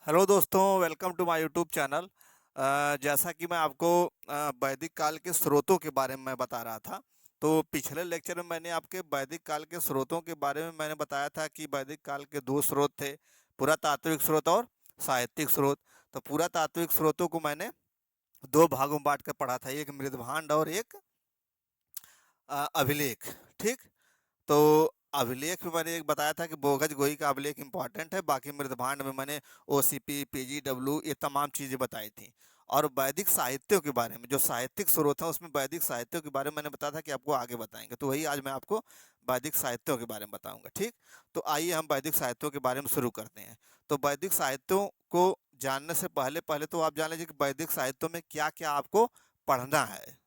Hello दोस्तों, welcome to my YouTube channel. जैसा कि मैं आपको वैदिक काल के स्रोतों के बारे में मैं बता रहा था। तो पिछले लेक्चर में मैंने आपके वैदिक काल के स्रोतों के बारे में मैंने बताया था कि वैदिक काल के दो स्रोत थे, पुरातात्विक स्रोत और साहित्यिक स्रोत। तो पुरातात्विक स्रोतों को मैंने दो भागों में बांट कर पढ़ा था, एक मृदभांड और एक अभिलेख। ठीक। तो अभिलेख में मैंने एक बताया था कि बोगज गोई का अभिलेख इंपॉर्टेंट है, बाकी मृदभांड में मैंने ओसीपी पीजीडब्ल्यू ये तमाम चीज़ें बताई थी। और वैदिक साहित्यों के बारे में, जो साहित्यिक स्रोत है उसमें वैदिक साहित्यों के बारे में मैंने बताया था कि आपको आगे बताएंगे, तो वही आज मैं आपको वैदिक साहित्यों के बारे में बताऊंगा। ठीक। तो आइए हम वैदिक साहित्यों के बारे में शुरू करते हैं। तो वैदिक साहित्यों को जानने से पहले पहले तो आप जान लीजिए कि वैदिक साहित्यों में क्या क्या आपको पढ़ना है।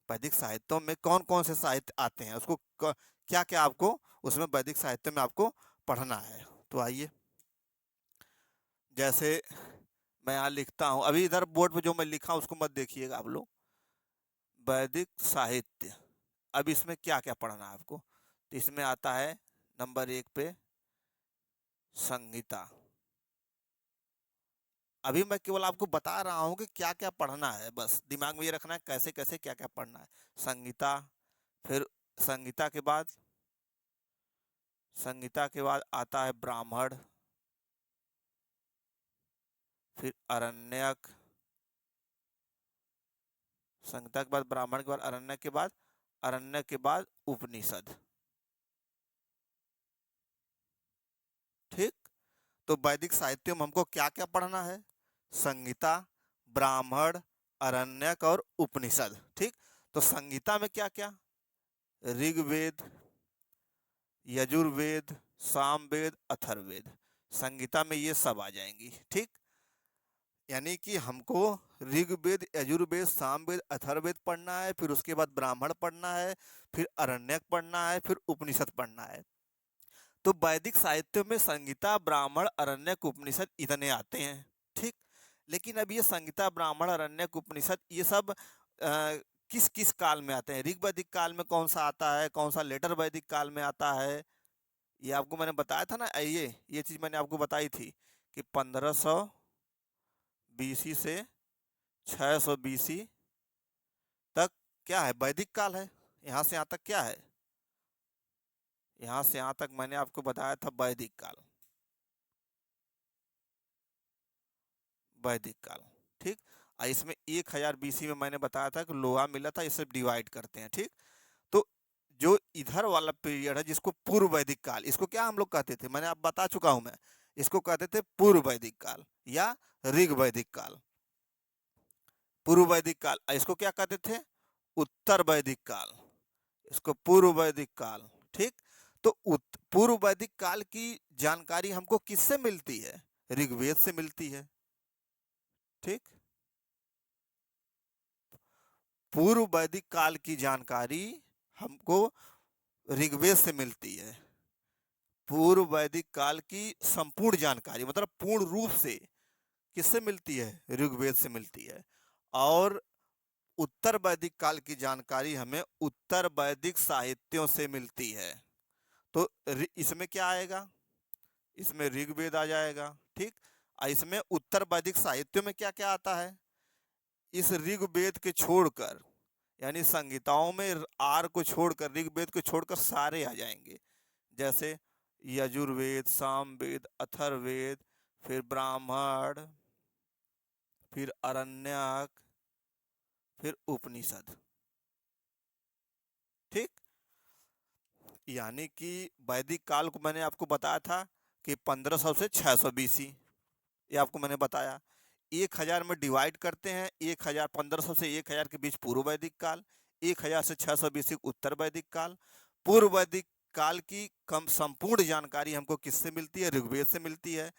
वैदिक साहित्यों में कौन कौन से साहित्य आते हैं, उसको क्या क्या आपको उसमें वैदिक साहित्य में आपको पढ़ना है। तो आइए, जैसे मैं यहाँ लिखता हूँ, अभी इधर बोर्ड पे जो मैं लिखा हूँ उसको मत देखिएगा आप लोग। वैदिक साहित्य, अब इसमें क्या क्या पढ़ना है आपको। तो इसमें आता है नंबर एक पे संहिता। अभी मैं केवल आपको बता रहा हूँ कि क्या क्या पढ़ना है, बस दिमाग में ये रखना है कैसे कैसे क्या क्या पढ़ना है। संहिता, फिर संहिता के बाद आता है ब्राह्मण, फिर अरण्यक, संहिता के बाद ब्राह्मण के बाद अरण्यक के बाद उपनिषद। ठीक। तो वैदिक साहित्य में हमको क्या क्या पढ़ना है? संहिता, ब्राह्मण, अरण्यक और उपनिषद। ठीक। तो संहिता में क्या क्या? ऋग्वेद, यजुर्वेद, सामवेद, अथर्ववेद। संहिता में ये सब आ जाएंगी। ठीक। यानी कि हमको ऋग्वेद, यजुर्वेद, सामवेद, अथर्ववेद पढ़ना है, फिर उसके बाद ब्राह्मण पढ़ना है, फिर अरण्यक पढ़ना है, फिर उपनिषद पढ़ना है। तो वैदिक साहित्य में संहिता, ब्राह्मण, अरण्यक, उपनिषद इतने आते हैं। ठीक। लेकिन अब ये संहिता, ब्राह्मण, अरण्यक, उपनिषद ये सब किस किस काल में आते हैं? ऋग वैदिक काल में कौन सा आता है, कौन सा लेटर वैदिक काल में आता है, ये आपको मैंने बताया था ना। ये चीज़ मैंने आपको बताई थी कि 1500 बीसी से 600 बीसी तक क्या है? वैदिक काल है। यहाँ से यहाँ तक क्या है? यहाँ से यहाँ तक मैंने आपको बताया था वैदिक काल। वैदिक काल। ठीक। इसमें 1000 बीसी में मैंने बताया था कि लोहा मिला था, इसे डिवाइड करते हैं। ठीक। तो जो इधर वाला पीरियड है जिसको पूर्व वैदिक काल, इसको क्या हम लोग कहते थे, मैंने आप बता चुका हूं मैं। इसको कहते थे पूर्व वैदिक काल या ऋग वैदिक काल। पूर्व वैदिक काल। इसको क्या कहते थे? उत्तर वैदिक काल। इसको पूर्व वैदिक काल। ठीक। तो पूर्व वैदिक काल की जानकारी हमको किससे मिलती है? ऋग्वेद से मिलती है। ठीक। पूर्व वैदिक काल की जानकारी हमको ऋग्वेद से मिलती है। पूर्व वैदिक काल की संपूर्ण जानकारी मतलब पूर्ण रूप से किससे मिलती है? ऋग्वेद से मिलती है। और उत्तर वैदिक काल की जानकारी हमें उत्तर वैदिक साहित्यों से मिलती है। तो इसमें क्या आएगा? इसमें ऋग्वेद आ जाएगा। ठीक। इसमें उत्तर वैदिक साहित्यों में क्या क्या आता है? इस ऋग्वेद के छोड़कर, यानी संहिताओं में आर को छोड़कर, ऋग्वेद को छोड़कर सारे आ जाएंगे। जैसे यजुर्वेद, सामवेद, अथर्ववेद, फिर ब्राह्मण, फिर अरण्यक, फिर उपनिषद। ठीक। यानी कि वैदिक काल को मैंने आपको बताया था कि 1500 से 600 बीसी, ये आपको मैंने बताया। 1000 में डिवाइड करते हैं, 1000, 1500 से 1000 के बीच पूर्व वैदिक काल, 1000 से 600 बीसी उत्तर वैदिक काल। पूर्व वैदिक काल की कम संपूर्ण जानकारी हमको किससे मिलती है? ऋग्वेद से मिलती है।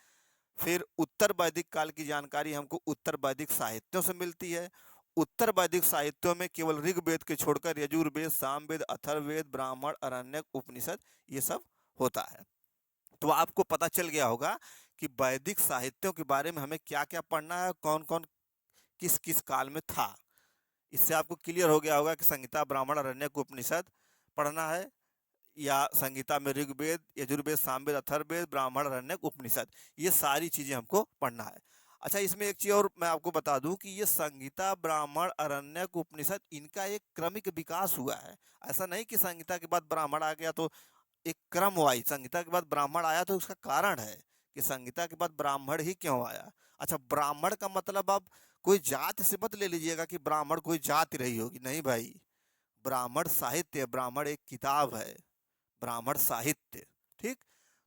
फिर उत्तर वैदिक काल की जानकारी हमको उत्तर वैदिक साहित्यों से मिलती है। उत्तर वैदिक साहित्यों में केवल ऋग्वेद के छोड़कर यजुर्वेद, सामवेद, अथर्ववेद, ब्राह्मण, अरण्यक, उपनिषद ये सब होता है। तो आपको पता चल गया होगा कि वैदिक साहित्यों के बारे में हमें क्या क्या पढ़ना है, कौन कौन किस किस काल में था। इससे आपको क्लियर हो गया होगा कि संहिता, ब्राह्मण, अरण्यक, उपनिषद पढ़ना है। या संगीता में ऋग्वेद, यजुर्वेद, सामवेद, अथर्ववेद, ब्राह्मण, आरण्यक, उपनिषद, ये सारी चीजें हमको पढ़ना है। अच्छा, इसमें एक चीज और मैं आपको बता दूं कि ये संगीता, ब्राह्मण, आरण्यक, उपनिषद, इनका एक क्रमिक विकास हुआ है। ऐसा नहीं कि संगीता के बाद ब्राह्मण आ गया तो एक क्रम वाइज संगीता के बाद ब्राह्मण आया, तो उसका कारण है कि संगीता के बाद ब्राह्मण ही क्यों आया। अच्छा, ब्राह्मण का मतलब आप कोई जात से मत ले लीजिएगा कि ब्राह्मण कोई जाति रही होगी, नहीं भाई। ब्राह्मण साहित्य, ब्राह्मण एक किताब है, ब्राह्मण साहित्य। ठीक,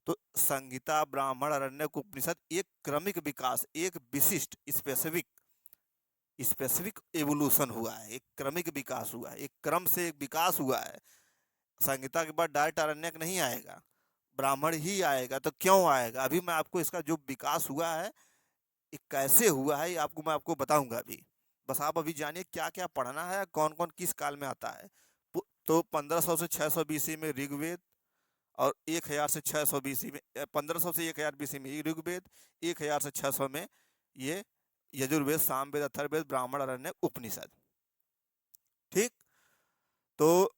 तो संगीता, ब्राह्मण, आरण्यक, उपनिषद एक क्रमिक विकास, एक विशिष्ट स्पेसिफिक स्पेसिफिक एवोल्यूशन हुआ है, एक क्रमिक विकास हुआ है, एक क्रम से एक विकास हुआ है। संगीता के बाद डायरेक्ट आरण्यक नहीं आएगा, ब्राह्मण ही आएगा। तो क्यों आएगा, अभी मैं आपको इसका जो विकास हुआ है, ये कैसे हुआ है, ये आपको मैं आपको बताऊंगा अभी। बस आप अभी जानिए क्या क्या पढ़ना है, कौन कौन किस काल में आता है। तो 1500 से 600 बीसी में ऋग्वेद, और 1000 से 600 बीसी में 1500 से 1000 बीसी में ऋग्वेद, 1000 से 600 में ये यजुर्वेद, सामवेद, अथर्ववेद, ब्राह्मण, आरण्यक, उपनिषद। ठीक, तो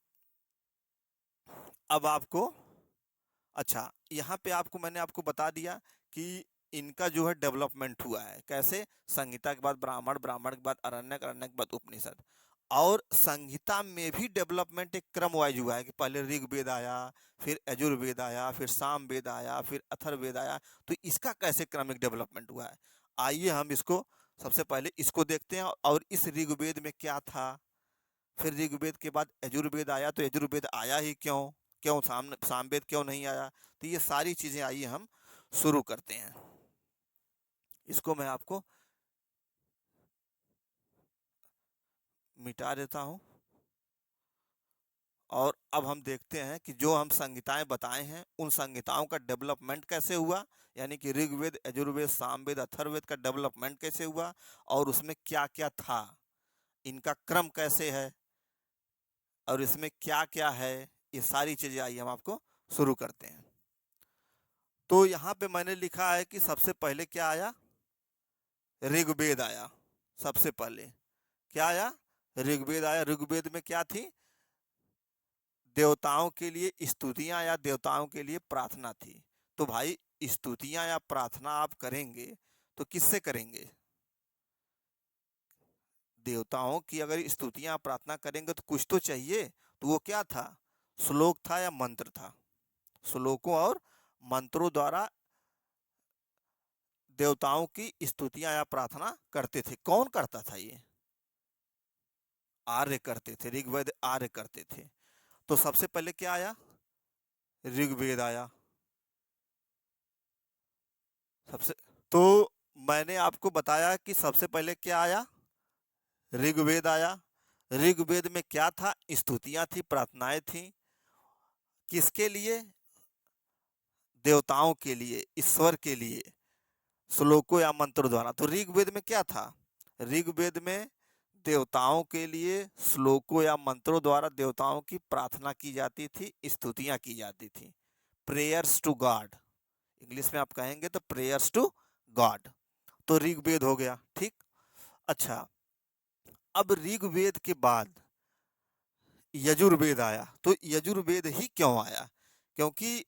अब आपको, अच्छा यहाँ पे आपको मैंने आपको बता दिया कि इनका जो है डेवलपमेंट हुआ है कैसे। संगीता के बाद ब्राह्मण, ब्राह्मण के बाद आरण्यक, आरण्यक के बाद उपनिषद। और संगीता में भी डेवलपमेंट एक क्रम वाइज हुआ है कि पहले ऋग्वेद आया, फिर यजुर्वेद आया, फिर सामवेद आया, फिर अथर्ववेद आया। तो इसका कैसे क्रमिक डेवलपमेंट हुआ है, आइए हम इसको सबसे पहले इसको देखते हैं। और इस ऋग्वेद में क्या था, फिर ऋग्वेद के बाद यजुर्वेद आया, तो यजुर्वेद आया ही क्यों, क्यों सामवेद क्यों नहीं आया। तो ये सारी चीजें आइए हम शुरू करते हैं। इसको मैं आपको मिटा देता हूं। और अब हम देखते हैं कि जो हम संहिताएं बताए हैं, उन संहिताओं का डेवलपमेंट कैसे हुआ, यानी कि ऋग्वेद, यजुर्वेद, सामवेद, अथर्ववेद का डेवलपमेंट कैसे हुआ, और उसमें क्या क्या था, इनका क्रम कैसे है, और इसमें क्या क्या है। ये सारी चीजें आइए हम आपको शुरू करते हैं। तो यहाँ पे मैंने लिखा है कि सबसे पहले क्या आया, ऋग्वेद आया। सबसे पहले क्या आया, ऋग्वेद आया। ऋग्वेद में क्या थी, देवताओं के लिए स्तुतियां या देवताओं के लिए प्रार्थना थी। तो भाई स्तुतियां या प्रार्थना आप करेंगे तो किससे करेंगे, देवताओं की अगर स्तुतियां प्रार्थना करेंगे तो कुछ तो चाहिए। तो वो क्या था, श्लोक था या मंत्र था। श्लोकों और मंत्रों द्वारा देवताओं की स्तुतियां या प्रार्थना करते थे। कौन करता था ये, आर्य करते थे, ऋग्वेद आर्य करते थे। तो सबसे पहले क्या आया, ऋग्वेद आया सबसे। तो मैंने आपको बताया कि सबसे पहले क्या आया, ऋग्वेद आया। ऋग्वेद में क्या था, स्तुतियां थी, प्रार्थनाएं थी। किसके लिए, देवताओं के लिए, ईश्वर के लिए, श्लोकों या मंत्रों द्वारा। तो ऋग्वेद में क्या था, ऋग्वेद में देवताओं के लिए श्लोकों या मंत्रों द्वारा देवताओं की प्रार्थना की जाती थी, स्तुतियां की जाती थी। प्रेयर्स टू गॉड, इंग्लिश में आप कहेंगे तो प्रेयर्स टू गॉड। तो ऋग्वेद हो गया। ठीक, अच्छा अब ऋग्वेद के बाद यजुर्वेद आया। तो यजुर्वेद ही क्यों आया, क्योंकि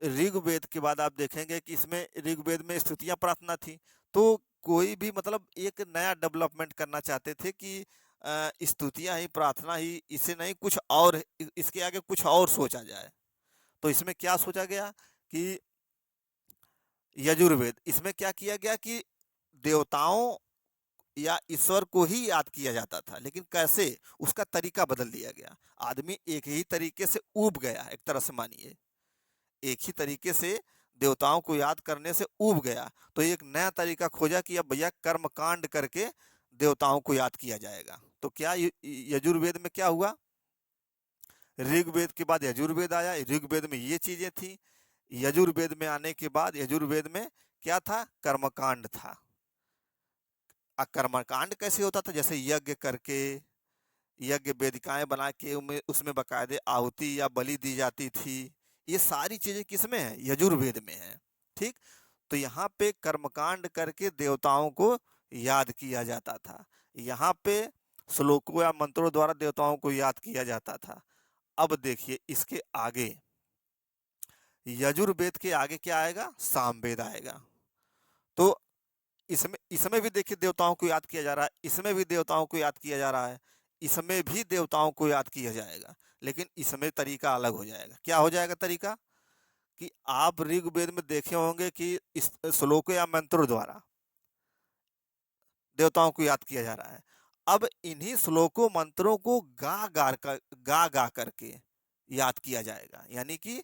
ऋग्वेद के बाद आप देखेंगे कि इसमें ऋग्वेद में स्तुतियां प्रार्थना थी। तो कोई भी मतलब एक नया डेवलपमेंट करना चाहते थे कि स्तुतियां ही, प्रार्थना ही, इसे नहीं कुछ और, इसके आगे कुछ और सोचा जाए। तो इसमें क्या सोचा गया कि यजुर्वेद, इसमें क्या किया गया कि देवताओं या ईश्वर को ही याद किया जाता था, लेकिन कैसे, उसका तरीका बदल दिया गया। आदमी एक ही तरीके से ऊब गया, एक तरह से मानिए एक ही तरीके से देवताओं को याद करने से ऊब गया। तो एक नया तरीका खोजा कि अब भैया कर्म कांड करके देवताओं को याद किया जाएगा। तो क्या यजुर्वेद में क्या हुआ, ऋग्वेद के बाद यजुर्वेद आया। ऋग्वेद में ये चीजें थी। यजुर्वेद में आने के बाद यजुर्वेद में क्या था, कर्मकांड था। कर्मकांड कैसे होता था, जैसे यज्ञ करके, यज्ञ वेदिकाएं बना के उसमें बकायदे आहुति या बलि दी जाती थी। ये सारी चीजें किसमें है, यजुर्वेद में है। ठीक, तो यहाँ पे कर्मकांड करके देवताओं को याद किया जाता था। यहाँ पे श्लोकों या मंत्रों द्वारा देवताओं को याद किया जाता था। अब देखिए इसके आगे, यजुर्वेद के आगे क्या आएगा? सामवेद आएगा। तो इसमें इसमें भी देखिए देवताओं को याद किया जा रहा है, इसमें भी देवताओं को याद किया जा रहा है, इसमें भी देवताओं को याद किया जाएगा, लेकिन इसमें तरीका अलग हो जाएगा। क्या हो जाएगा तरीका? कि आप ऋग्वेद में देखे होंगे कि इस श्लोकों या मंत्रों द्वारा देवताओं को याद किया जा रहा है। अब इन्हीं श्लोकों मंत्रों को गा गा करके याद किया जाएगा। यानी कि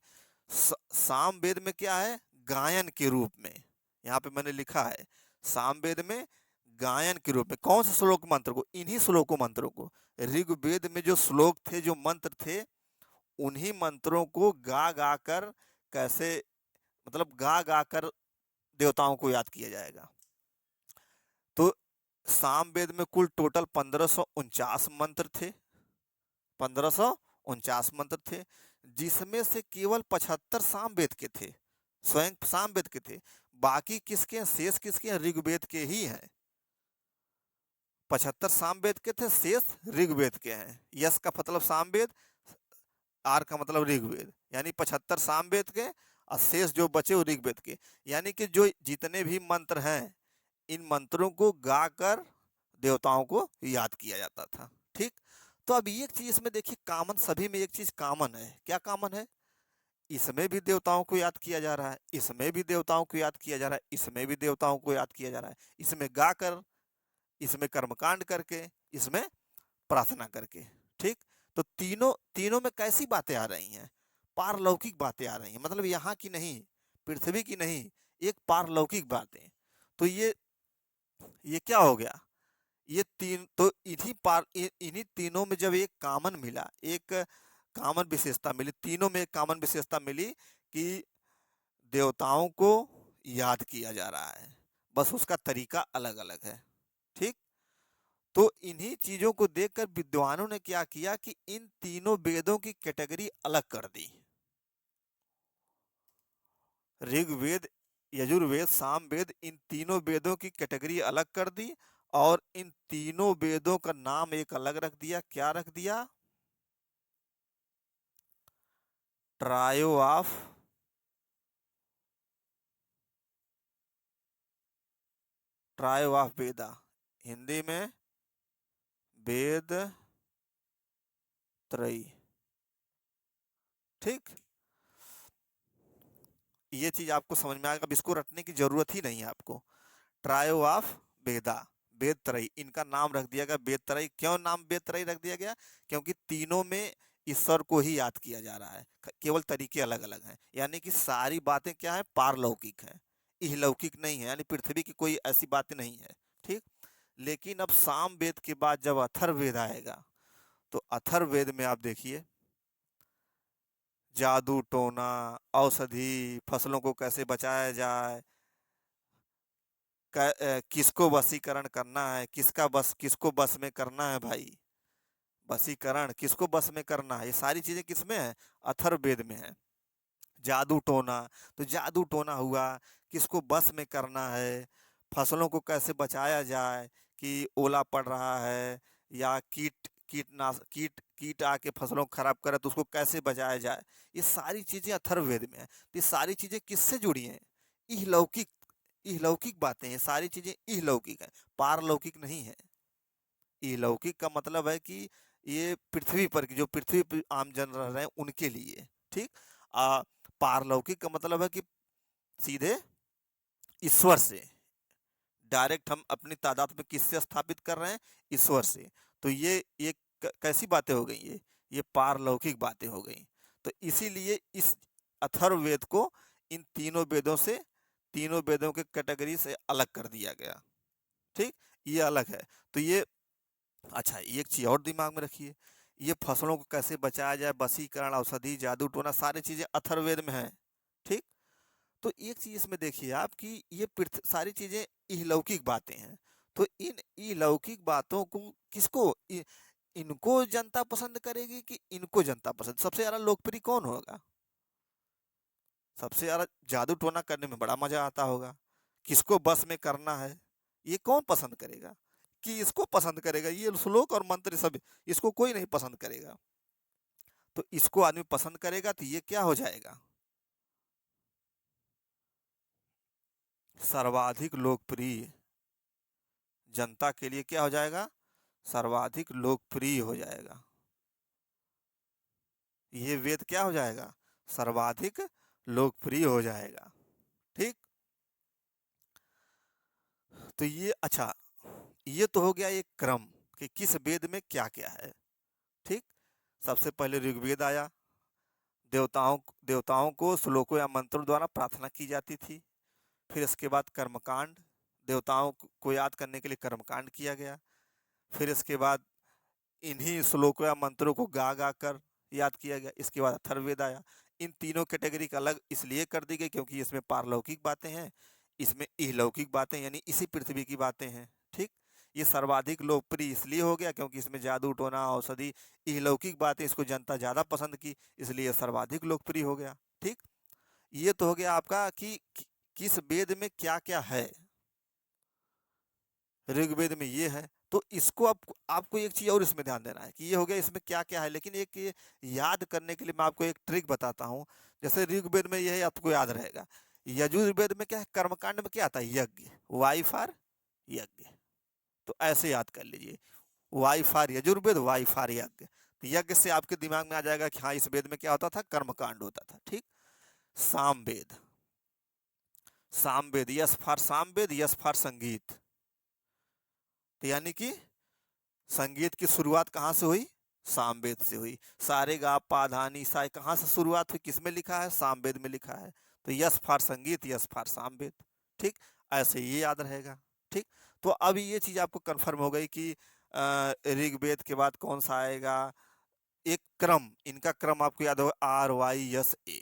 सामवेद में क्या है? गायन के रूप में। यहाँ पे मैंने लिखा है सामवेद में गायन के रूप में। कौन से श्लोक मंत्र को? इन्हीं श्लोकों मंत्रों को। ऋग्वेद में जो श्लोक थे, जो मंत्र थे, उन्हीं मंत्रों को गा गा कर, कैसे मतलब गा गा कर देवताओं को याद किया जाएगा। तो सामवेद में कुल टोटल 1549 मंत्र थे, 1549 मंत्र थे, जिसमें से केवल 75 सामवेद के थे, स्वयं सामवेद के थे। बाकी किसके हैं? शेष किसके हैं? ऋग्वेद के ही हैं। 75 सामवेद के थे, शेष ऋग्वेद के हैं। यस का मतलब सामवेद, आर का मतलब ऋग्वेद, यानी 75 सामवेद के और शेष जो बचे वो ऋग्वेद के। यानी कि जो जितने भी मंत्र हैं, इन मंत्रों को गाकर देवताओं को याद किया जाता था। ठीक। तो अब एक चीज इसमें देखिए कॉमन, सभी में एक चीज कॉमन है। क्या कॉमन है? इसमें भी देवताओं को याद किया जा रहा है, इसमें भी देवताओं को याद किया जा रहा है, इसमें भी देवताओं को याद किया जा रहा है। इसमें गाकर, इसमें कर्मकांड करके, इसमें प्रार्थना करके। ठीक। तो तीनों तीनों में कैसी बातें आ रही हैं? पारलौकिक बातें आ रही हैं। मतलब यहाँ की नहीं, पृथ्वी की नहीं, एक पारलौकिक बातें। तो ये क्या हो गया? ये तीन तो इन्हीं तीनों में जब एक कॉमन मिला, एक कॉमन विशेषता मिली, तीनों में एक कॉमन विशेषता मिली कि देवताओं को याद किया जा रहा है, बस उसका तरीका अलग अलग है। ठीक। तो इन्हीं चीजों को देखकर विद्वानों ने क्या किया कि इन तीनों वेदों की कैटेगरी अलग कर दी। ऋग्वेद, यजुर्वेद, सामवेद, इन तीनों वेदों की कैटेगरी अलग कर दी और इन तीनों वेदों का नाम एक अलग रख दिया। क्या रख दिया? ट्रायो ऑफ ट्रायो ऑफ वेदा, हिंदी में वेद त्रयी। ठीक। ये चीज आपको समझ में आएगा, अब इसको रटने की जरूरत ही नहीं है आपको। ट्रायो ऑफ वेदा, वेद त्रयी, इनका नाम रख दिया गया वेद त्रयी। क्यों नाम वेद त्रयी रख दिया गया? क्योंकि तीनों में ईश्वर को ही याद किया जा रहा है, केवल तरीके अलग अलग हैं। यानी कि सारी बातें क्या है? पारलौकिक है, इहलौकिक नहीं है। यानी पृथ्वी की कोई ऐसी बातें नहीं है। ठीक। लेकिन अब सामवेद के बाद जब अथर्ववेद आएगा, तो अथर्ववेद में आप देखिए जादू टोना, औषधि, फसलों को कैसे बचाया जाए, किसको वशीकरण करना है, किसको बस में करना है भाई, वशीकरण किसको बस में करना है, ये सारी चीजें किसमें है? अथर्ववेद में है। जादू टोना, तो जादू टोना हुआ, किसको बस में करना है, फसलों को कैसे बचाया जाए कि ओला पड़ रहा है या कीट आके फसलों को खराब करे तो उसको कैसे बचाया जाए, ये सारी चीजें अथर्ववेद में है। तो ये सारी चीजें किससे जुड़ी हैं? इहलौकिक, इहलौकिक बातें हैं। सारी चीजें इहलौकिक हैं, पारलौकिक नहीं है। इहलौकिक का मतलब है कि ये पृथ्वी पर की, जो पृथ्वी पर आम जन रह रहे हैं उनके लिए। ठीक। आ पारलौकिक का मतलब है कि सीधे ईश्वर से डायरेक्ट हम अपनी तादाद में किससे स्थापित कर रहे हैं? ईश्वर से। तो ये कैसी बातें हो गई? ये पारलौकिक बातें हो गई। तो इसीलिए इस अथर्ववेद को इन तीनों वेदों से, तीनों वेदों के कैटेगरी से अलग कर दिया गया। ठीक। ये अलग है। तो ये, अच्छा एक चीज और दिमाग में रखिए, ये फसलों को कैसे बचाया जाए, वशीकरण, औषधि, जादू टोना, सारी चीजें अथर्ववेद में है। ठीक। तो एक चीज इसमें देखिए आप कि ये सारी चीजें इहलौकिक बातें हैं। तो इन इहलौकिक बातों को इनको जनता पसंद करेगी कि इनको जनता पसंद? सबसे ज्यादा लोकप्रिय कौन होगा? सबसे ज्यादा जादू टोना करने में बड़ा मजा आता होगा। किसको बस में करना है, ये कौन पसंद करेगा? कि इसको पसंद करेगा? ये श्लोक और मंत्र सब, इसको कोई नहीं पसंद करेगा। तो इसको आदमी पसंद करेगा, तो ये क्या हो जाएगा, सर्वाधिक लोकप्रिय, जनता के लिए क्या हो जाएगा, सर्वाधिक लोकप्रिय हो जाएगा। ये वेद क्या हो जाएगा, सर्वाधिक लोकप्रिय हो जाएगा। ठीक, तो ये अच्छा, ये तो हो गया एक क्रम कि किस वेद में क्या क्या है। ठीक, सबसे पहले ऋग्वेद आया, देवताओं देवताओं को श्लोकों या मंत्रों द्वारा प्रार्थना की जाती थी। फिर इसके बाद कर्मकांड, देवताओं को याद करने के लिए कर्मकांड किया गया। फिर इसके बाद इन्हीं श्लोकों या मंत्रों को गा गा कर याद किया गया। इसके बाद अथर्ववेद आया। इन तीनों कैटेगरी का अलग इसलिए कर दी गई क्योंकि इसमें पारलौकिक बातें हैं, इसमें इहलौकिक बातें यानी इसी पृथ्वी की बातें हैं। ठीक, ये सर्वाधिक लोकप्रिय इसलिए हो गया क्योंकि इसमें जादू टोना औषधि इहलौकिक बातें इसको जनता ज़्यादा पसंद की, इसलिए सर्वाधिक लोकप्रिय हो गया। ठीक, ये तो हो गया आपका कि किस वेद में क्या क्या है। ऋग्वेद में ये है, तो इसको आपको एक चीज और इसमें ध्यान देना है कि ये हो गया इसमें क्या क्या है, लेकिन एक ये याद करने के लिए मैं आपको एक ट्रिक बताता हूँ। जैसे ऋग्वेद में ये है, आपको याद रहेगा। यजुर्वेद में क्या है, कर्मकांड में क्या आता है, यज्ञ, वाई फॉर यज्ञ। तो ऐसे याद कर लीजिए, Y for Yajurveda, Y for यज्ञ। तो यज्ञ से आपके दिमाग में आ जाएगा कि हाँ इस वेद में क्या होता था, कर्मकांड होता था। ठीक, Samaveda, Samaveda yes for Samaveda, yes for संगीत। तो यानी कि संगीत की शुरुआत कहाँ से हुई, सामवेद से हुई। सारे गा पा धा नी सा कहाँ से शुरुआत हुई, किसमें लिखा है, सामवेद में लिखा है। तो यस फॉर संगीत, यस फॉर सामवेद। ठीक, ऐसे ये याद रहेगा। ठीक, तो अब ये चीज आपको कंफर्म हो गई कि ऋग्वेद के बाद कौन सा आएगा। एक क्रम, इनका क्रम आपको याद होगा, RYSA।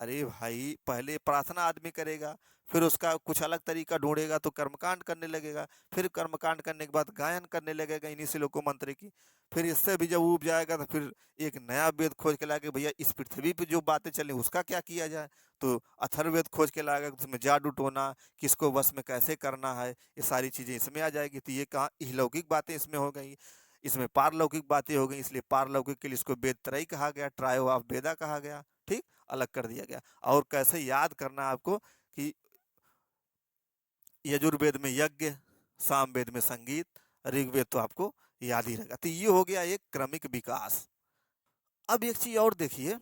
अरे भाई, पहले प्रार्थना आदमी करेगा, फिर उसका कुछ अलग तरीका ढूंढेगा तो कर्मकांड करने लगेगा, फिर कर्मकांड करने के बाद गायन करने लगेगा इन्हीं श्लोकों मंत्र की। फिर इससे भी जब ऊब जाएगा तो फिर एक नया वेद खोज के लाएगा, भैया इस पृथ्वी पे जो बातें चली उसका क्या किया जाए। तो अथर्ववेद खोज के लाएगा, उसमें जादू टोना किसको वश में कैसे करना है, ये सारी चीजें इसमें आ जाएगी। तो ये कहाँ इहलौकिक बातें इसमें हो गई, इसमें पारलौकिक बातें हो गई, इसलिए पारलौकिक के लिए इसको वेद त्रयी कहा गया, ट्रायो ऑफ वेदा कहा गया। ठीक, अलग कर दिया गया। और कैसे याद करना है आपको कि यजुर्वेद में यज्ञ, सामवेद में संगीत, ऋग्वेद तो आपको याद ही रहेगा। तो ये हो गया एक क्रमिक विकास। अब एक चीज और देखिए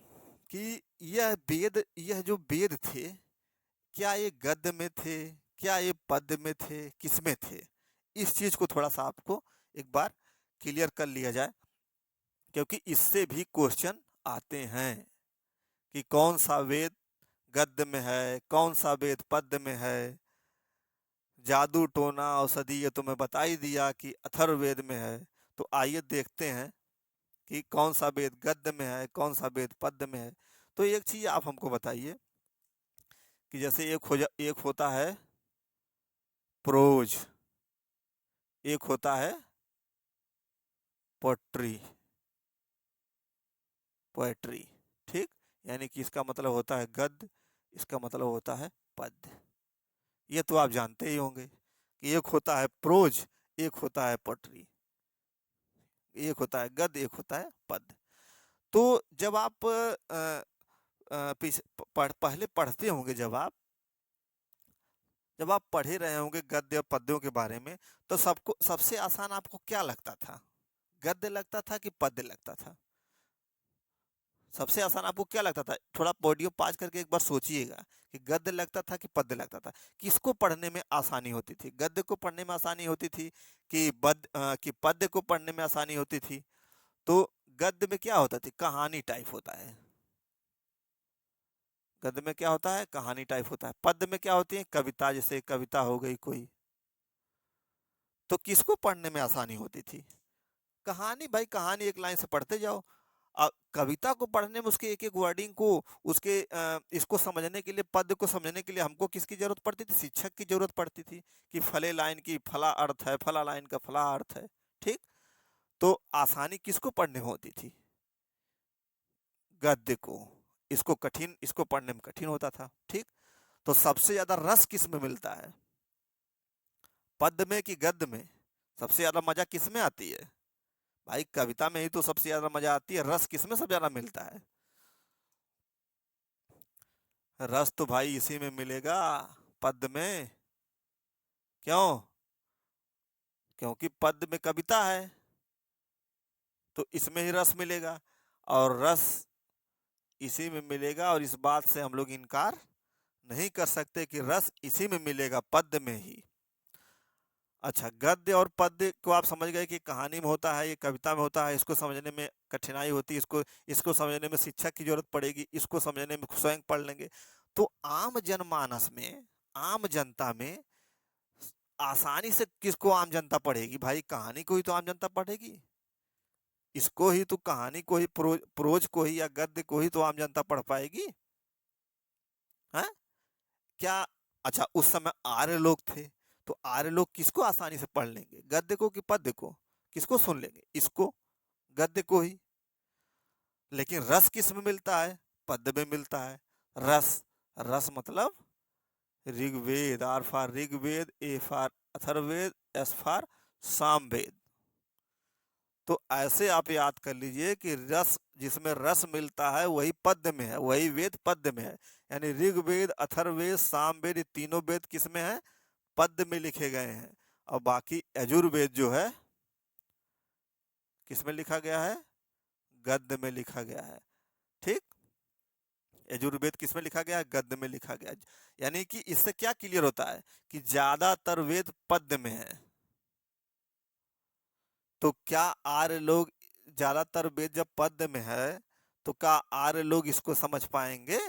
कि यह जो वेद थे, क्या ये गद्य में थे, क्या ये पद्य में थे, किसमें थे। इस चीज को थोड़ा सा आपको एक बार क्लियर कर लिया जाए, क्योंकि इससे भी क्वेश्चन आते हैं कि कौन सा वेद गद्य में है, कौन सा वेद पद्य में है। जादू टोना औषधि ये तो मैं बता ही दिया कि अथर्ववेद में है। तो आइए देखते हैं कि कौन सा वेद गद्य में है, कौन सा वेद पद्य में है। तो एक चीज आप हमको बताइए कि जैसे एक होता है प्रोज, एक होता है पोट्री, पोएट्री। ठीक, यानी कि इसका मतलब होता है गद्य, इसका मतलब होता है पद्य। ये तो आप जानते ही होंगे कि एक होता है प्रोज, एक होता है पोट्री, एक होता है गद्य, एक होता है पद्य। तो जब आप पहले पढ़ते होंगे, जब आप पढ़े रहे होंगे गद्य और पद्यों के बारे में, तो सबको सबसे आसान आपको क्या लगता था, गद्य लगता था कि पद्य लगता था। सबसे आसान आपको क्या लगता था, थोड़ा ऑडियो पाज करके एक बार सोचिएगा कि गद्य लगता था कि पद्य लगता था। किसको पढ़ने में आसानी होती थी, गद्य को पढ़ने में आसानी होती थी कि पद्य को पढ़ने में आसानी होती थी। तो गद्य में क्या होता थी, कहानी टाइप होता है। गद्य में क्या होता है, कहानी टाइप होता है। पद्य में क्या होती है, कविता, जैसे कविता हो गई कोई। तो किसको पढ़ने में आसानी होती थी, कहानी। भाई कहानी एक लाइन से पढ़ते जाओ। कविता को पढ़ने में उसके एक एक वर्डिंग को, उसके इसको समझने के लिए, पद्य को समझने के लिए हमको किसकी जरूरत पड़ती थी, शिक्षक की जरूरत पड़ती थी कि फले लाइन की फला अर्थ है, फला लाइन का फला अर्थ है। ठीक, तो आसानी किसको पढ़ने में होती थी, गद्य को। इसको पढ़ने में कठिन होता था। ठीक, तो सबसे ज्यादा रस किस में मिलता है, पद्य में कि गद्य में। सबसे ज्यादा मजा किस में आती है, भाई कविता में ही तो सबसे ज्यादा मजा आती है, रस किसमें सबसे ज्यादा मिलता है? रस तो भाई इसी में मिलेगा, पद्य में। क्यों? क्योंकि पद्य में कविता है, तो इसमें ही रस मिलेगा, और रस इसी में मिलेगा, और इस बात से हम लोग इनकार नहीं कर सकते कि रस इसी में मिलेगा, पद्य में ही। अच्छा, गद्य और पद्य को आप समझ गए कि कहानी में होता है, ये कविता में होता है, इसको समझने में कठिनाई होती है, इसको इसको समझने में शिक्षक की जरूरत पड़ेगी, इसको समझने में स्वयं पढ़ लेंगे। तो आम जनमानस में, आम जनता में आसानी से किसको आम जनता पढ़ेगी? भाई कहानी को ही तो आम जनता पढ़ेगी, इसको ही तो, कहानी को ही, प्रोज को ही या गद्य को ही तो आम जनता पढ़ पाएगी, है क्या? अच्छा, उस समय आर्य लोग थे, तो आर्य लोग किसको आसानी से पढ़ लेंगे, गद्य को कि पद्य को? किसको सुन लेंगे? इसको, गद्य को ही। लेकिन रस किस में मिलता है? पद्य में मिलता है। रस, रस मतलब Rigveda, R for Rigveda, A for Atharvaveda, S for Samaveda. तो ऐसे आप याद कर लीजिए कि रस, जिसमें रस मिलता है वही पद्य में है, वही वेद पद्य में है। यानी ऋग्वेद, अथर्ववेद, सामवेद, ये तीनों वेद किस में है? पद्य में लिखे गए हैं। और बाकी यजुर्वेद जो है किस में लिखा गया है? गद्य में लिखा गया है। ठीक, यजुर्वेद किस में लिखा गया है? गद्य में लिखा गया है। यानी कि इससे क्या क्लियर होता है कि ज्यादातर वेद पद्य में है। तो क्या आर्य लोग, ज्यादातर वेद जब पद्य में है, तो क्या आर्य लोग इसको समझ पाएंगे?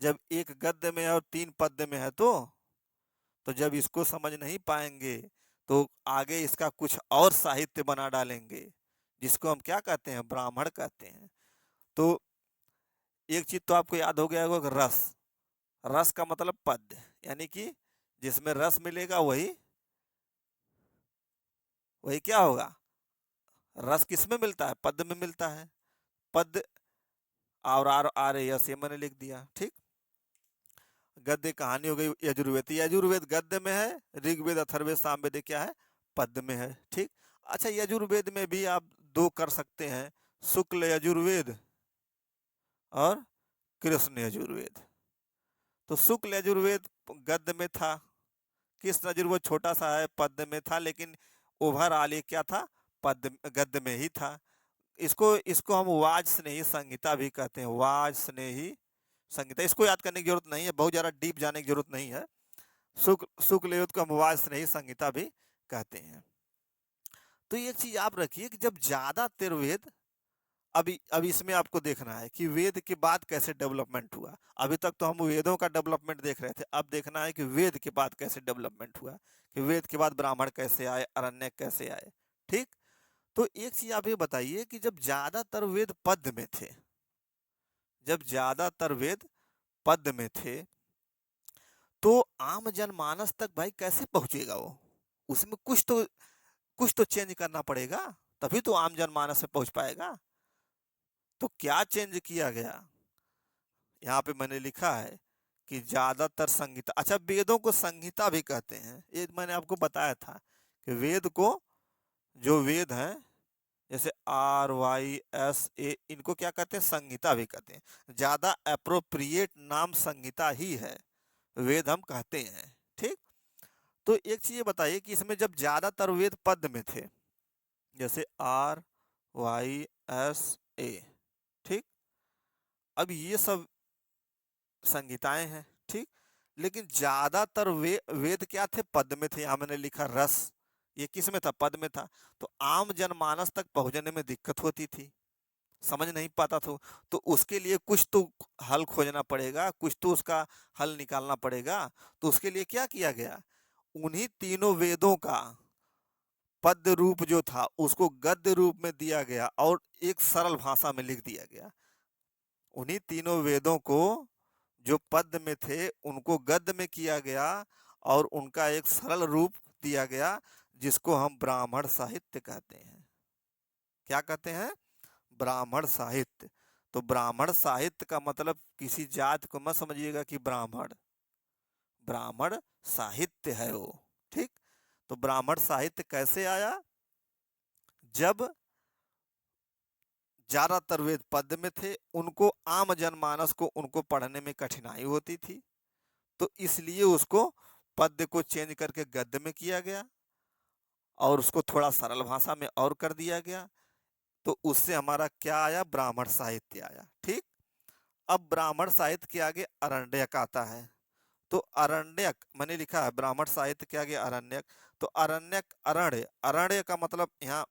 जब एक गद्य में है और तीन पद्य में है, तो जब इसको समझ नहीं पाएंगे, तो आगे इसका कुछ और साहित्य बना डालेंगे, जिसको हम क्या कहते हैं? ब्राह्मण कहते हैं। तो एक चीज तो आपको याद हो गया होगा कि रस, रस का मतलब पद्य, यानी कि जिसमें रस मिलेगा वही, वही क्या होगा? रस किस में मिलता है? पद्य में मिलता है। पद्य और आर आर यस, ये मैंने लिख दिया। ठीक, गद्य कहानी हो गई यजुर्वेद, यजुर्वेद गद्य में है, ऋग्वेद, अथर्ववेद, सामवेद क्या है? पद्य में है। ठीक। अच्छा, यजुर्वेद में भी आप दो कर सकते हैं, शुक्ल यजुर्वेद और कृष्ण यजुर्वेद। तो शुक्ल यजुर्वेद गद्य में था, कृष्ण यजुर्वेद छोटा सा है, पद्य में था, लेकिन ओवरऑल ये क्या था? पद्य, गद्य में ही था। इसको इसको हम वाज स्नेही संहिता भी कहते हैं, वाज स्नेही संहिता। इसको याद करने की जरूरत नहीं है, बहुत ज्यादा डीप जाने की जरूरत नहीं है। शुक्ल युद्ध को हम वाज स्नेही संहिता भी कहते हैं। तो एक चीज आप रखिए कि जब ज्यादातर वेद, अभी इसमें आपको देखना है कि वेद के बाद कैसे डेवलपमेंट हुआ। अभी तक तो हम वेदों का डेवलपमेंट देख रहे थे, अब देखना है कि वेद के बाद कैसे डेवलपमेंट हुआ, कि वेद के बाद ब्राह्मण कैसे आए, अरण्यक कैसे आए। ठीक। तो एक चीज आप ये बताइए कि जब ज्यादातर वेद पद्य में थे, जब ज्यादातर वेद पद्य में थे, तो आम जनमानस तक भाई कैसे पहुंचेगा वो? उसमें कुछ तो चेंज करना पड़ेगा, तभी तो आम जनमानस में पहुंच पाएगा। तो क्या चेंज किया गया? यहाँ पे मैंने लिखा है कि ज्यादातर संहिता, अच्छा वेदों को संहिता भी कहते हैं, ये मैंने आपको बताया था कि वेद को, जो वेद हैं जैसे RYS, इनको क्या कहते हैं? संहिता भी कहते हैं। ज्यादा अप्रोप्रिएट नाम संहिता ही है, वेद हम कहते हैं। ठीक। तो एक चीज बताइए कि इसमें जब ज्यादातर वेद पद में थे, जैसे RYS, ठीक, अब ये सब संहिताएं हैं। ठीक। लेकिन ज्यादातर वेद क्या थे? पद में थे। यहाँ मैंने लिखा रस, ये किस में था? पद में था। तो आम जनमानस तक पहुंचने में दिक्कत होती थी, समझ नहीं पाता था। तो उसके लिए कुछ तो हल खोजना पड़ेगा, कुछ तो उसका हल निकालना पड़ेगा। तो उसके लिए क्या किया गया? उन्हीं तीनों वेदों का पद्य रूप जो था उसको गद्य रूप में दिया गया और एक सरल भाषा में लिख दिया गया। उन्हीं तीनों वेदों को जो पद्य में थे उनको गद्य में किया गया और उनका एक सरल रूप दिया गया, जिसको हम ब्राह्मण साहित्य कहते हैं। क्या कहते हैं? ब्राह्मण साहित्य। तो ब्राह्मण साहित्य का मतलब किसी जात को मत समझिएगा कि ब्राह्मण, ब्राह्मण साहित्य है वो। ठीक। तो ब्राह्मण साहित्य कैसे आया? जब ज्यादातर वेद पद्य में थे, उनको आम जनमानस को उनको पढ़ने में कठिनाई होती थी, तो इसलिए उसको पद्य को चेंज करके गद्य में किया गया और उसको थोड़ा सरल भाषा में और कर दिया गया। तो उससे हमारा क्या आया, ब्राह्मण साहित्य आया। ठीक, अब ब्राह्मण साहित्य के आगे अरण्यक आता है। तो अरण्यक मैंने लिखा है, ब्राह्मण साहित्य के आगे अरण्यक। तो अरण्यक, अरण्य, अरण्य का मतलब यहाँ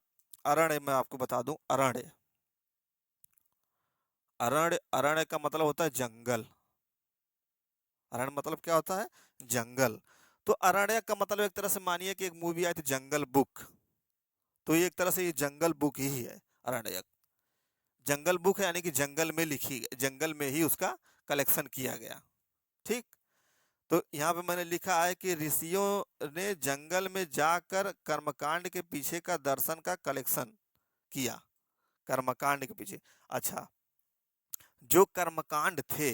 अरण्य मैं आपको बता दूं, अरण्य, अरण्य, अरण्य का मतलब होता है जंगल। अरण्य मतलब क्या होता है, जंगल। तो अरण्य का मतलब एक तरह से मानिए कि एक मूवी आई थी जंगल बुक, तो ये एक तरह से ये जंगल बुक ही है। अरण्यक जंगल बुक है, यानी कि जंगल में लिखी, जंगल में ही उसका कलेक्शन किया गया। ठीक, तो यहाँ पे मैंने लिखा है कि ऋषियों ने जंगल में जाकर कर्मकांड के पीछे का दर्शन का कलेक्शन किया। कर्मकांड के पीछे, अच्छा, जो कर्मकांड थे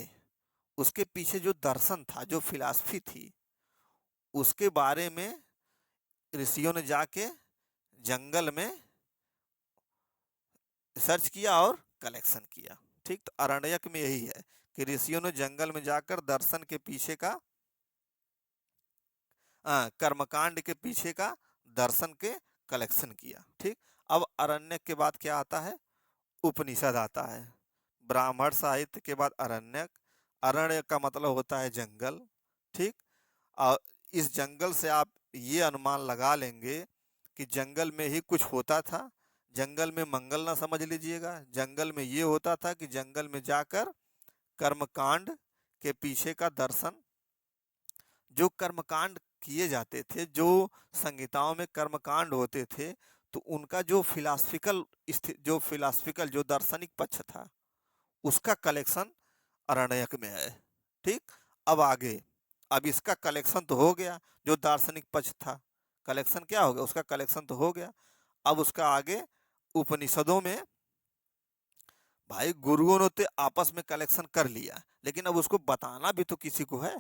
उसके पीछे जो दर्शन था, जो फिलॉसफी थी, उसके बारे में ऋषियों ने जाके जंगल में सर्च किया और कलेक्शन किया। ठीक, तो अरण्यक में यही है कि ऋषियों ने जंगल में जाकर दर्शन के पीछे का, कर्मकांड के पीछे का दर्शन के कलेक्शन किया। ठीक, अब अरण्यक के बाद क्या आता है, उपनिषद आता है। ब्राह्मण साहित्य के बाद अरण्यक, अरण्य का मतलब होता है जंगल। ठीक, और इस जंगल से आप ये अनुमान लगा लेंगे कि जंगल में ही कुछ होता था। जंगल में मंगल ना समझ लीजिएगा, जंगल में ये होता था कि जंगल में जाकर कर्मकांड के पीछे का दर्शन, जो कर्मकांड किए जाते थे, जो संहिताओं में कर्मकांड होते थे, तो उनका जो फिलासफिकल, जो फिलासफिकल जो दार्शनिक पक्ष था, उसका कलेक्शन अरण्यक में है। ठीक, अब आगे, अब इसका कलेक्शन तो हो गया, जो दार्शनिक पक्ष था, कलेक्शन क्या हो गया, उसका कलेक्शन तो हो गया। अब उसका आगे उपनिषदों में, भाई गुरुओं ने तो आपस में कलेक्शन कर लिया, लेकिन अब उसको बताना भी तो किसी को है,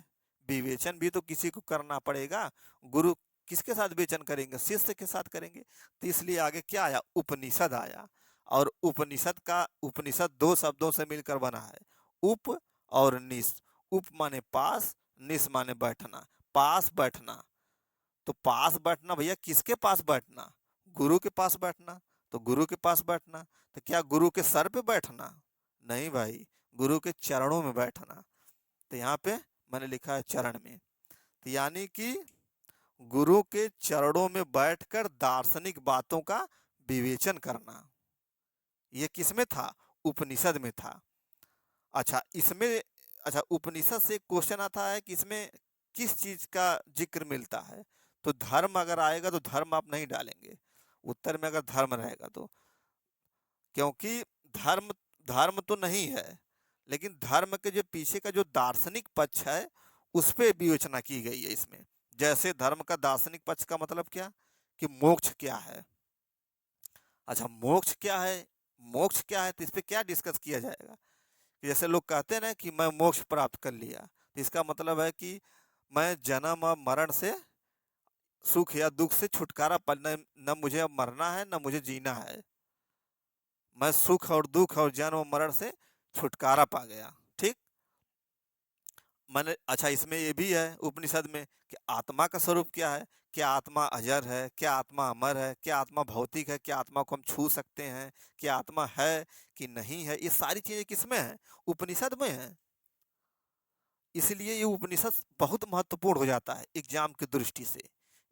विवेचन भी तो किसी को करना पड़ेगा। गुरु किसके साथ विवेचन करेंगे, शिष्य के साथ करेंगे। तो इसलिए आगे क्या आया, उपनिषद आया। और उपनिषद का, उपनिषद दो शब्दों से मिलकर बना है, उप और निस। उप माने पास, निस माने बैठना, पास बैठना। तो पास बैठना भैया, किसके पास बैठना, गुरु के पास बैठना। तो गुरु के पास बैठना, तो क्या गुरु के सर पे बैठना, नहीं भाई, गुरु के चरणों में बैठना। तो यहाँ पे मैंने लिखा है चरण में, तो यानी कि गुरु के चरणों में बैठकर दार्शनिक बातों का विवेचन करना। ये किसमें था, उपनिषद में था। अच्छा, इसमें, अच्छा, उपनिषद से क्वेश्चन आता है कि इसमें किस चीज का जिक्र मिलता है। तो धर्म अगर आएगा तो धर्म आप नहीं डालेंगे उत्तर में, अगर धर्म रहेगा तो, क्योंकि धर्म, धर्म तो नहीं है, लेकिन धर्म के जो पीछे का जो दार्शनिक पक्ष है, उस पे विवेचना की गई है इसमें। जैसे धर्म का दार्शनिक पक्ष का मतलब क्या, कि मोक्ष क्या है। अच्छा, मोक्ष क्या है, मोक्ष क्या है, तो इस पे क्या डिस्कस किया जाएगा। कि जैसे लोग कहते हैं ना कि मैं मोक्ष प्राप्त कर लिया, तो इसका मतलब है कि मैं जन्म और मरण से, सुख या दुख से छुटकारा पाना, न मुझे अब मरना है न मुझे जीना है, मैं सुख और दुख और जन्म और मरण से छुटकारा पा गया। ठीक, मैंने, अच्छा, इसमें ये भी है उपनिषद में कि आत्मा का स्वरूप क्या है, क्या आत्मा अजर है, क्या आत्मा अमर है, क्या आत्मा भौतिक है, क्या आत्मा को हम छू सकते हैं, क्या आत्मा है कि नहीं है। ये सारी चीजें किसमें है, उपनिषद में है। इसलिए ये उपनिषद बहुत महत्वपूर्ण हो जाता है एग्जाम की दृष्टि से,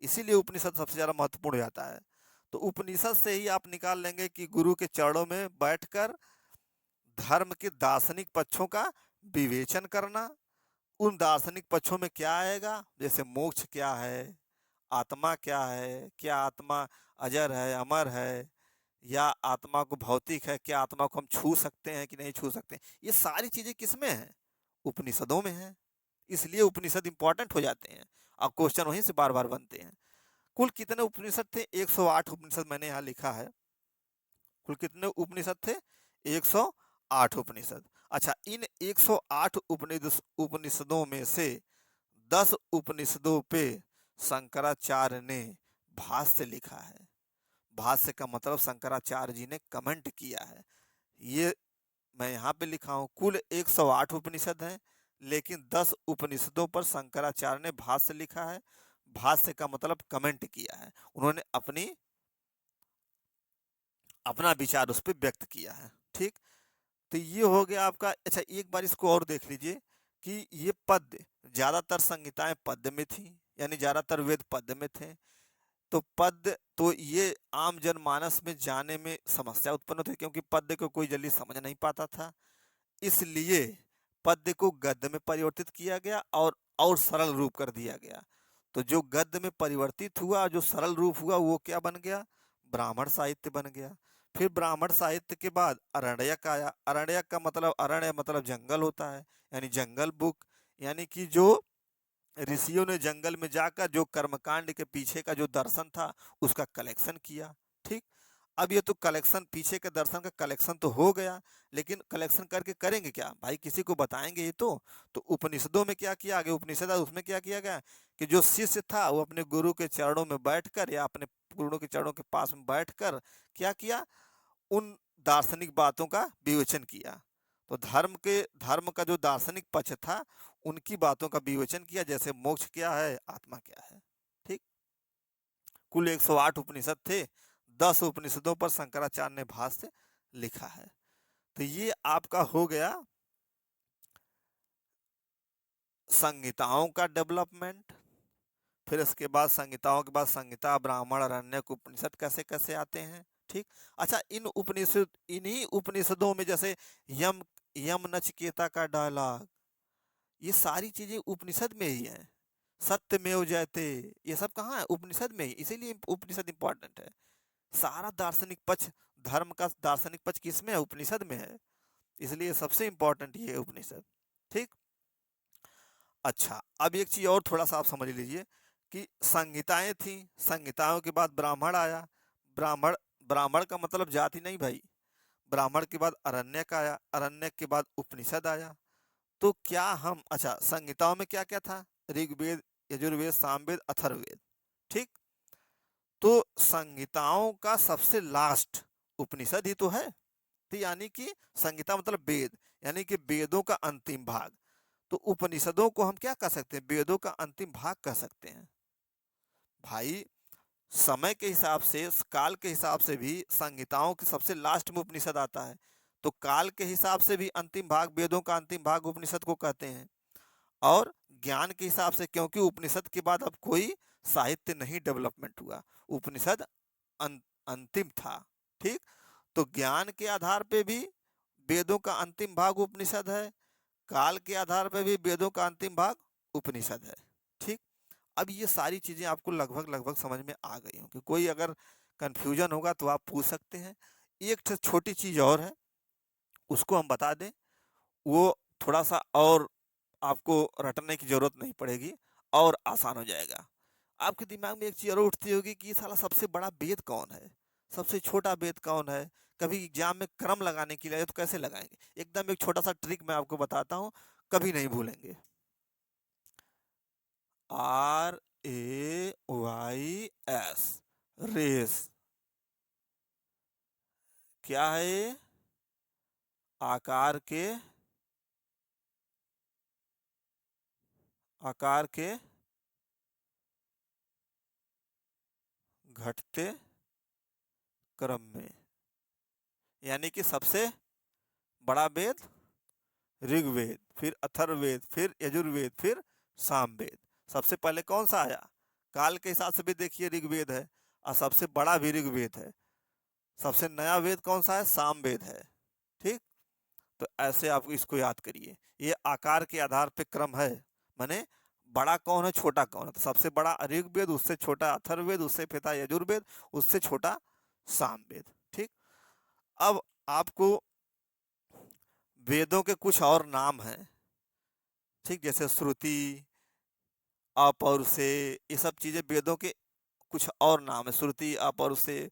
इसीलिए उपनिषद सबसे ज्यादा महत्वपूर्ण हो जाता है। तो उपनिषद से ही आप निकाल लेंगे कि गुरु के चरणों में बैठकर धर्म के दार्शनिक पक्षों का विवेचन करना। उन दार्शनिक पक्षों में क्या आएगा, जैसे मोक्ष क्या है, आत्मा क्या है, क्या आत्मा अजर है, अमर है, या आत्मा को भौतिक है, क्या आत्मा को हम छू सकते हैं कि नहीं छू सकते। ये सारी चीजें किसमें हैं, उपनिषदों में है। इसलिए उपनिषद इंपॉर्टेंट हो जाते हैं और क्वेश्चन वहीं से बार बार बनते हैं। कुल कितने उपनिषद थे, 108 उपनिषद मैंने यहाँ लिखा है। कुल कितने उपनिषद थे, 108 उपनिषद। अच्छा, इन 108 उपनिषदों में से 10 उपनिषदों पे शंकराचार्य ने भाष्य लिखा है। भाष्य का मतलब शंकराचार्य जी ने कमेंट किया है। ये मैं यहाँ पे लिखा हूँ, कुल 108 उपनिषद हैं, लेकिन 10 उपनिषदों पर शंकराचार्य ने भाष्य लिखा है। भाष्य का मतलब कमेंट किया है, उन्होंने अपना विचार उस पर व्यक्त किया है। ठीक, तो ये हो गया आपका। अच्छा, एक बार इसको और देख लीजिए कि ये पद्य, ज्यादातर संहिताएं पद्य में थी, यानी ज्यादातर वेद पद्य में थे। तो पद्य, तो ये आम जनमानस में जाने में समस्या उत्पन्न होती, क्योंकि पद्य को कोई जल्दी समझ नहीं पाता था। इसलिए पद्य को गद्य में परिवर्तित किया गया और सरल रूप कर दिया गया। तो जो गद्य में परिवर्तित हुआ, जो सरल रूप हुआ, वो क्या बन गया? ब्राह्मण साहित्य बन गया। फिर ब्राह्मण साहित्य के बाद अरण्यक आया। अरण्यक का मतलब, अरण्य मतलब जंगल होता है, यानी जंगल बुक, यानी कि जो ऋषियों ने जंगल में जाकर जो कर्मकांड के पीछे का जो दर्शन था उसका कलेक्शन किया। ठीक, अब ये तो कलेक्शन, पीछे के दर्शन का कलेक्शन तो हो गया, लेकिन कलेक्शन करके करेंगे क्या भाई? किसी को बताएंगे ही तो उपनिषदों में क्या किया? आगे उपनिषद है, उसमें क्या किया गया कि जो शिष्य था वो अपने गुरु के चरणों में बैठकर या अपने गुरु के चरणों के पास में बैठकर क्या किया? उन दार्शनिक बातों का विवेचन किया। तो धर्म का जो दार्शनिक पक्ष था, उनकी बातों का विवेचन किया, जैसे मोक्ष क्या है, आत्मा क्या है। ठीक, कुल 108 उपनिषद थे, 10 उपनिषदों पर शंकराचार्य ने भाष्य लिखा है। तो ये आपका हो गया संहिताओं का डेवलपमेंट। फिर इसके बाद संहिताओं के बाद संहिता, ब्राह्मण, अरण्यक, उपनिषद कैसे कैसे आते हैं। ठीक, अच्छा, इन्हीं उपनिषदों में जैसे यम यम नचिकेता का डायलॉग, ये सारी चीजें उपनिषद में ही हैं। सत्यमेव जयते, ये सब कहाँ है? उपनिषद में ही, इसीलिए उपनिषद इंपॉर्टेंट है। सारा दार्शनिक पक्ष, धर्म का दार्शनिक पक्ष किसमें है? उपनिषद में है, इसलिए सबसे इंपॉर्टेंट ये है उपनिषद। ठीक, अच्छा, अब एक चीज और थोड़ा सा आप समझ लीजिए कि संहिताएं थी, संहिताओं के बाद ब्राह्मण आया। ब्राह्मण ब्राह्मण का मतलब जाति नहीं भाई। ब्राह्मण के बाद अरण्यक आया, अरण्यक के बाद उपनिषद आया। तो क्या हम, अच्छा, संहिताओं में क्या क्या था? ऋग्वेद, यजुर्वेद, सामवेद, अथर्ववेद। ठीक, तो संहिताओं का सबसे लास्ट उपनिषद ही तो है। तो यानी कि संहिता मतलब वेद, यानी कि वेदों का अंतिम भाग। तो उपनिषदों को हम क्या कह सकते हैं? वेदों का अंतिम भाग कह सकते हैं। भाई, समय के हिसाब से, काल के हिसाब से भी संहिताओं के सबसे लास्ट में उपनिषद आता है। तो काल के हिसाब से भी अंतिम भाग, वेदों का अंतिम भाग उपनिषद को कहते हैं। और ज्ञान के हिसाब से, क्योंकि उपनिषद के बाद अब कोई साहित्य नहीं डेवलपमेंट हुआ, उपनिषद अंतिम था। ठीक, तो ज्ञान के आधार पे भी वेदों का अंतिम भाग उपनिषद है, काल के आधार पे भी वेदों का अंतिम भाग उपनिषद है। ठीक, अब ये सारी चीजें आपको लगभग लगभग समझ में आ गई होंगी। कोई अगर कंफ्यूजन होगा तो आप पूछ सकते हैं। एक छोटी चीज और है, उसको हम बता दें, वो थोड़ा सा और आपको रटने की जरूरत नहीं पड़ेगी और आसान हो जाएगा। आपके दिमाग में एक चीज और उठती होगी कि साला सबसे बड़ा वेद कौन है, सबसे छोटा वेद कौन है। कभी एग्जाम में क्रम लगाने के लिए तो कैसे लगाएंगे? एकदम एक छोटा सा ट्रिक मैं आपको बताता हूँ, कभी नहीं भूलेंगे। RAYS, rays. क्या है ये? आकार के घटते क्रम में, यानी कि सबसे बड़ा वेद ऋग्वेद, फिर अथर्ववेद, फिर यजुर्वेद, फिर सामवेद। सबसे पहले कौन सा आया? काल के हिसाब से भी देखिए ऋग्वेद है, और सबसे बड़ा भी ऋग्वेद है। सबसे नया वेद कौन सा है? सामवेद है। ठीक, तो ऐसे आप इसको याद करिए, ये आकार के आधार पे क्रम है, माने बड़ा कौन है, छोटा कौन है। तो सबसे बड़ा ऋग्वेद, उससे छोटा अथर्ववेद, उससे पिता यजुर्वेद, उससे छोटा सामवेद। ठीक, अब आपको वेदों के कुछ और नाम हैं। ठीक, जैसे श्रुति, अपौरुषे, ये सब चीजें वेदों के कुछ और नाम है, श्रुति, अपौरुषे।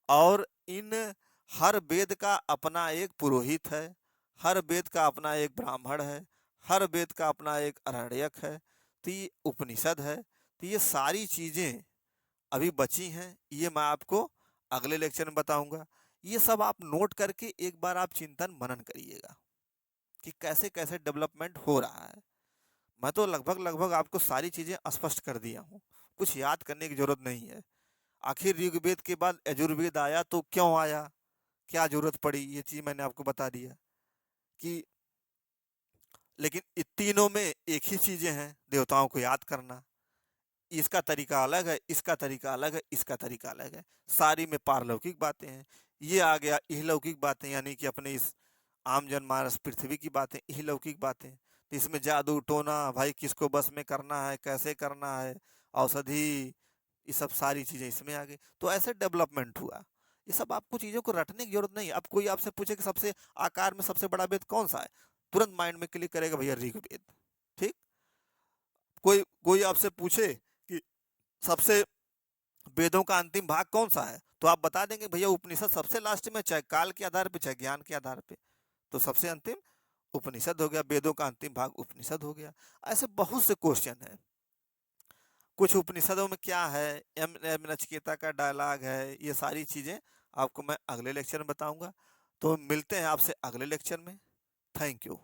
और इन हर वेद का अपना एक पुरोहित है, हर वेद का अपना एक ब्राह्मण है, हर वेद का अपना एक अरण्यक है। तो ये उपनिषद है। तो ये सारी चीजें अभी बची हैं, ये मैं आपको अगले लेक्चर में बताऊंगा। ये सब आप नोट करके एक बार आप चिंतन मनन करिएगा कि कैसे कैसे डेवलपमेंट हो रहा है। मैं तो लगभग लगभग आपको सारी चीजें स्पष्ट कर दिया हूँ, कुछ याद करने की जरूरत नहीं है। आखिर ऋग्वेद के बाद यजुर्वेद आया तो क्यों आया, क्या जरूरत पड़ी, ये चीज मैंने आपको बता दिया कि, लेकिन इन तीनों में एक ही चीजें हैं, देवताओं को याद करना। इसका तरीका अलग है, इसका तरीका अलग है, इसका तरीका अलग है। सारी में पारलौकिक बातें हैं। ये आ गया इहलौकिक बातें, यानी कि अपने इस आम जनमानस पृथ्वी की बातें, इहलौकिक बातें। तो इसमें जादू टोना भाई किसको बस में करना है, कैसे करना है, औषधि, ये सब सारी चीजें इसमें आ गई। तो ऐसे डेवलपमेंट हुआ। ये सब आपको चीजों को रटने की जरूरत नहीं है। अब कोई आपसे पूछे कि सबसे आकार में सबसे बड़ा वेद कौन सा है, तुरंत माइंड में क्लिक करेगा भैया ऋग्वेद। ठीक। कोई कोई आपसे पूछे कि सबसे वेदों का अंतिम भाग कौन सा है, तो आप बता देंगे भैया उपनिषद सबसे लास्ट में, चाहे काल के आधार पे चाहे ज्ञान के आधार पे। तो सबसे अंतिम उपनिषद हो गया, वेदों का अंतिम भाग उपनिषद हो गया। ऐसे बहुत से क्वेश्चन हैं। कुछ उपनिषदों में क्या है, एम एम नचिकेता का डायलॉग है, ये सारी चीजें आपको मैं अगले लेक्चर में बताऊंगा। तो मिलते हैं आपसे अगले लेक्चर में। Thank you.